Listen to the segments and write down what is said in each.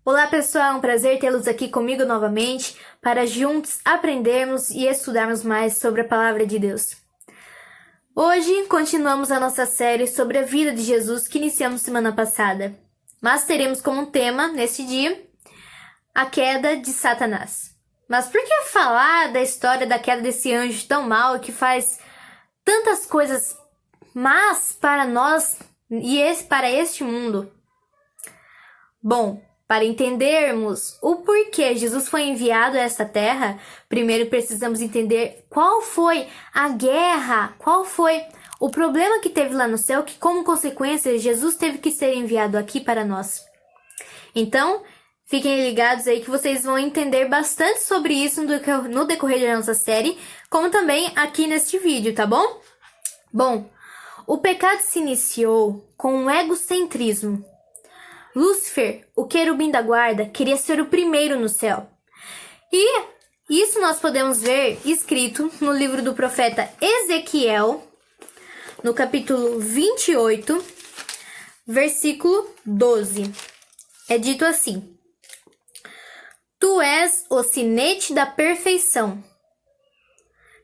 Olá pessoal, é um prazer tê-los aqui comigo novamente para juntos aprendermos e estudarmos mais sobre a Palavra de Deus. Hoje continuamos a nossa série sobre a vida de Jesus que iniciamos semana passada, mas teremos como tema, neste dia, a queda de Satanás. Mas por que falar da história da queda desse anjo tão mau que faz tantas coisas más para nós e para este mundo? Bom, para entendermos o porquê Jesus foi enviado a essa terra, primeiro precisamos entender qual foi a guerra, qual foi o problema que teve lá no céu, que como consequência Jesus teve que ser enviado aqui para nós. Então, fiquem ligados aí que vocês vão entender bastante sobre isso no decorrer da nossa série, como também aqui neste vídeo, tá bom? Bom, o pecado se iniciou com um egocentrismo. Lúcifer, o querubim da guarda, queria ser o primeiro no céu. E isso nós podemos ver escrito no livro do profeta Ezequiel, no capítulo 28, versículo 12. É dito assim: Tu és o sinete da perfeição,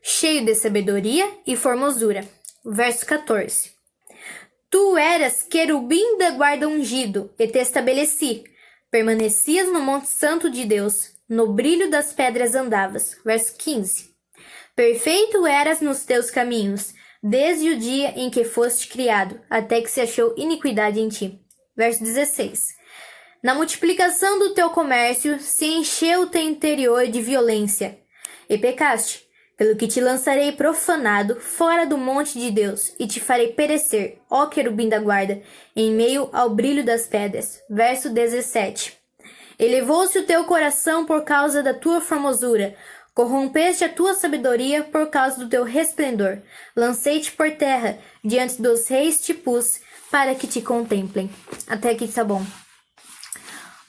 cheio de sabedoria e formosura. Verso 14. Tu eras querubim da guarda ungido, e te estabeleci. Permanecias no monte santo de Deus, no brilho das pedras andavas. Verso 15. Perfeito eras nos teus caminhos, desde o dia em que foste criado, até que se achou iniquidade em ti. Verso 16. Na multiplicação do teu comércio, se encheu o teu interior de violência, e pecaste. Pelo que te lançarei profanado fora do monte de Deus, e te farei perecer, ó querubim da guarda, em meio ao brilho das pedras. Verso 17. Elevou-se o teu coração por causa da tua formosura, corrompeste a tua sabedoria por causa do teu resplendor. Lancei-te por terra, diante dos reis te pus, para que te contemplem. Até aqui tá bom.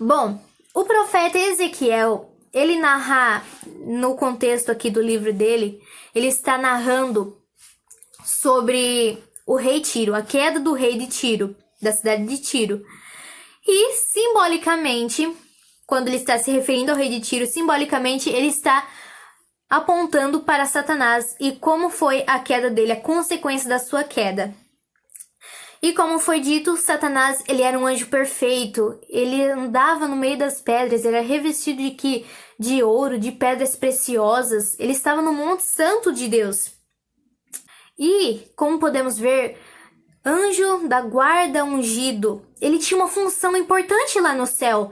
Bom, o profeta Ezequiel, ele narra, no contexto aqui do livro dele, ele está narrando sobre o rei Tiro, a queda do rei de Tiro, da cidade de Tiro. E, simbolicamente, quando ele está se referindo ao rei de Tiro, simbolicamente ele está apontando para Satanás e como foi a queda dele, a consequência da sua queda. E como foi dito, Satanás, ele era um anjo perfeito, ele andava no meio das pedras, ele era revestido de ouro, de pedras preciosas, ele estava no Monte Santo de Deus. E, como podemos ver, anjo da guarda ungido, ele tinha uma função importante lá no céu.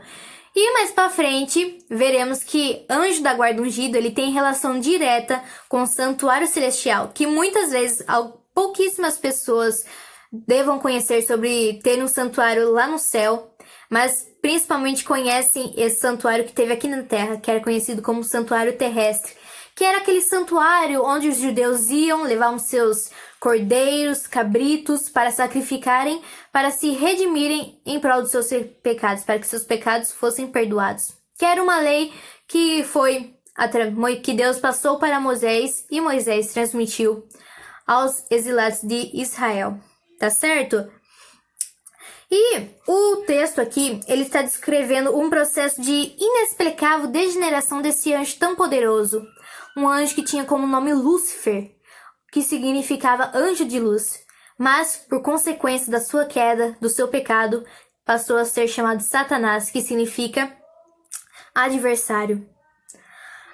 E mais para frente, veremos que anjo da guarda ungido, ele tem relação direta com o santuário celestial, que muitas vezes pouquíssimas pessoas devam conhecer sobre ter um santuário lá no céu, mas principalmente conhecem esse santuário que teve aqui na terra, que era conhecido como santuário terrestre, que era aquele santuário onde os judeus iam, levavam seus cordeiros, cabritos para sacrificarem, para se redimirem em prol dos seus pecados, para que seus pecados fossem perdoados. Que era uma lei que que Deus passou para Moisés e Moisés transmitiu aos exilados de Israel. Tá certo? E o texto aqui, ele está descrevendo um processo de inexplicável degeneração desse anjo tão poderoso. Um anjo que tinha como nome Lúcifer, que significava anjo de luz. Mas, por consequência da sua queda, do seu pecado, passou a ser chamado Satanás, que significa adversário.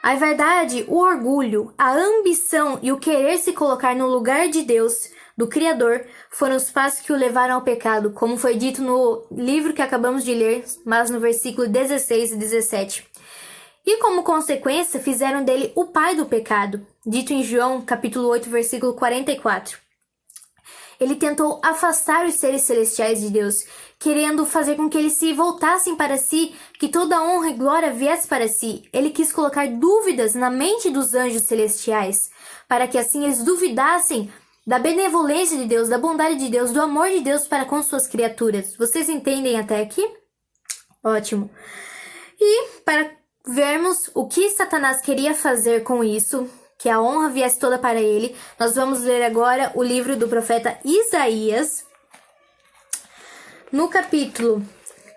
A verdade, o orgulho, a ambição e o querer se colocar no lugar de Deus, do Criador, foram os passos que o levaram ao pecado, como foi dito no livro que acabamos de ler, mas no versículo 16 e 17. E como consequência, fizeram dele o pai do pecado, dito em João, capítulo 8, versículo 44. Ele tentou afastar os seres celestiais de Deus, querendo fazer com que eles se voltassem para si, que toda a honra e glória viesse para si. Ele quis colocar dúvidas na mente dos anjos celestiais, para que assim eles duvidassem da benevolência de Deus, da bondade de Deus, do amor de Deus para com suas criaturas. Vocês entendem até aqui? Ótimo. E para vermos o que Satanás queria fazer com isso, que a honra viesse toda para ele, nós vamos ler agora o livro do profeta Isaías, no capítulo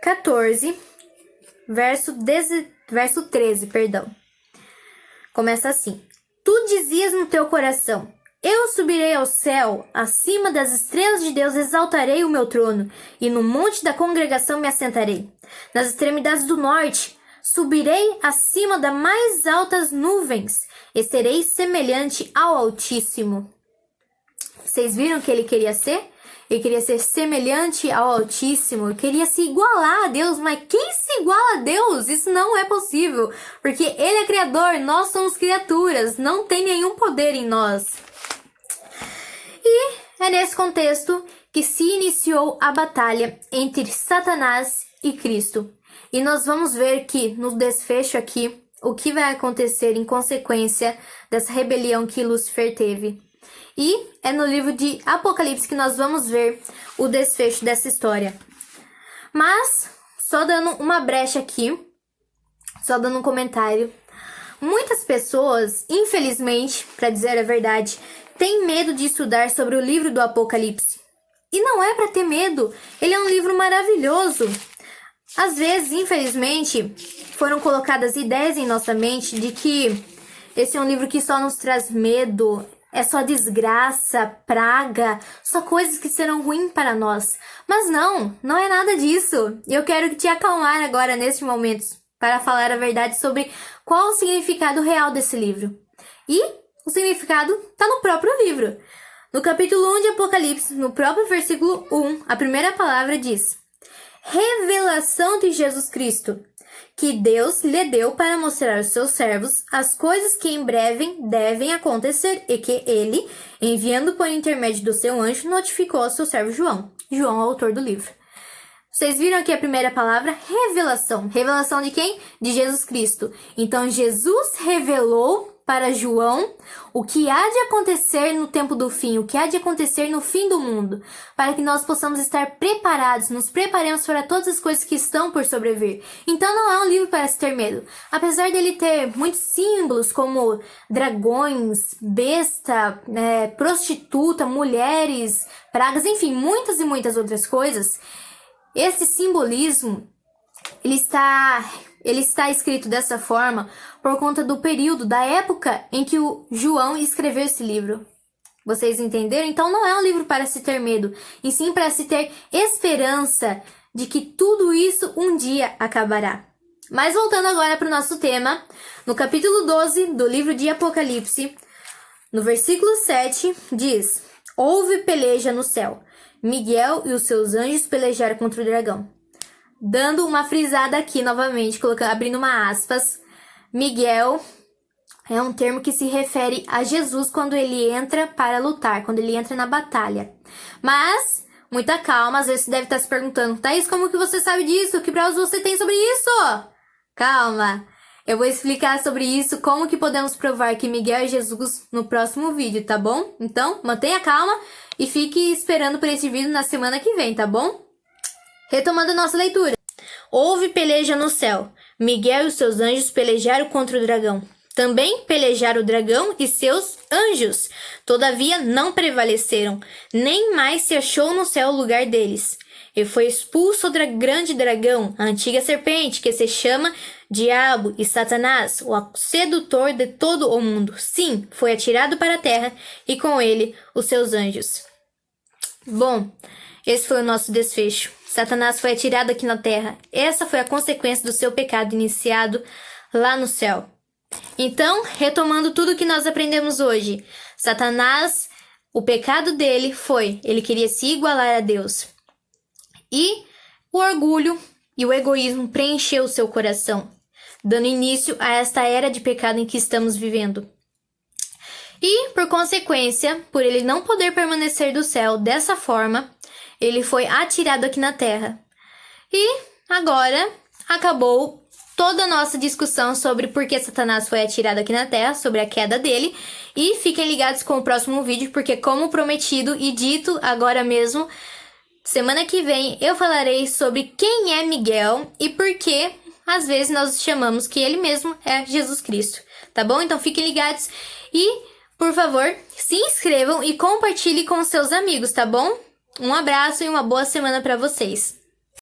14, verso 13, perdão. Começa assim: Tu dizias no teu coração: Eu subirei ao céu, acima das estrelas de Deus exaltarei o meu trono, e no monte da congregação me assentarei. Nas extremidades do norte, subirei acima das mais altas nuvens, e serei semelhante ao Altíssimo. Vocês viram o que ele queria ser? Ele queria ser semelhante ao Altíssimo, ele queria se igualar a Deus, mas quem se iguala a Deus? Isso não é possível, porque Ele é Criador, nós somos criaturas, não tem nenhum poder em nós. E é nesse contexto que se iniciou a batalha entre Satanás e Cristo. E nós vamos ver que no desfecho aqui, o que vai acontecer em consequência dessa rebelião que Lúcifer teve. E é no livro de Apocalipse que nós vamos ver o desfecho dessa história. Mas, só dando uma brecha aqui, só dando um comentário. Muitas pessoas, infelizmente, para dizer a verdade, têm medo de estudar sobre o livro do Apocalipse. E não é para ter medo, ele é um livro maravilhoso. Às vezes, infelizmente, foram colocadas ideias em nossa mente de que esse é um livro que só nos traz medo, é só desgraça, praga, só coisas que serão ruins para nós. Mas não é nada disso. Eu quero te acalmar agora, neste momento, para falar a verdade sobre qual o significado real desse livro. E o significado está no próprio livro. No capítulo 1 de Apocalipse, no próprio versículo 1, a primeira palavra diz: Revelação de Jesus Cristo, que Deus lhe deu para mostrar aos seus servos as coisas que em breve devem acontecer e que ele, enviando por intermédio do seu anjo, notificou ao seu servo João. João é o autor do livro. Vocês viram aqui a primeira palavra? Revelação. Revelação de quem? De Jesus Cristo. Então, Jesus revelou para João o que há de acontecer no tempo do fim, o que há de acontecer no fim do mundo, para que nós possamos estar preparados, nos preparemos para todas as coisas que estão por sobrevir. Então não é um livro para se ter medo. Apesar dele ter muitos símbolos como dragões, besta, prostituta, mulheres, pragas, enfim, muitas e muitas outras coisas, esse simbolismo ele está escrito dessa forma por conta do período, da época em que o João escreveu esse livro. Vocês entenderam? Então não é um livro para se ter medo, e sim para se ter esperança de que tudo isso um dia acabará. Mas voltando agora para o nosso tema, no capítulo 12 do livro de Apocalipse, no versículo 7, diz: Houve peleja no céu. Miguel e os seus anjos pelejaram contra o dragão. Dando uma frisada aqui novamente, abrindo uma aspas, Miguel é um termo que se refere a Jesus quando ele entra para lutar, quando ele entra na batalha. Mas, muita calma, às vezes você deve estar se perguntando, Thaís, como que você sabe disso? Que provas você tem sobre isso? Calma, eu vou explicar sobre isso, como que podemos provar que Miguel é Jesus no próximo vídeo, tá bom? Então, mantenha calma e fique esperando por esse vídeo na semana que vem, tá bom? Retomando a nossa leitura. Houve peleja no céu. Miguel e os seus anjos pelejaram contra o dragão. Também pelejaram o dragão e seus anjos. Todavia não prevaleceram, nem mais se achou no céu o lugar deles. E foi expulso o grande dragão, a antiga serpente, que se chama Diabo e Satanás, o sedutor de todo o mundo. Sim, foi atirado para a terra, e com ele os seus anjos. Bom, esse foi o nosso desfecho. Satanás foi atirado aqui na terra. Essa foi a consequência do seu pecado iniciado lá no céu. Então, retomando tudo que nós aprendemos hoje, Satanás, o pecado dele foi, ele queria se igualar a Deus. E o orgulho e o egoísmo preencheu o seu coração, dando início a esta era de pecado em que estamos vivendo. E, por consequência, por ele não poder permanecer do céu dessa forma, ele foi atirado aqui na terra. E agora acabou toda a nossa discussão sobre por que Satanás foi atirado aqui na terra, sobre a queda dele. E fiquem ligados com o próximo vídeo, porque como prometido e dito agora mesmo, semana que vem eu falarei sobre quem é Miguel e por que às vezes nós chamamos que ele mesmo é Jesus Cristo. Tá bom? Então fiquem ligados e, por favor, se inscrevam e compartilhem com seus amigos, tá bom? Um abraço e uma boa semana para vocês.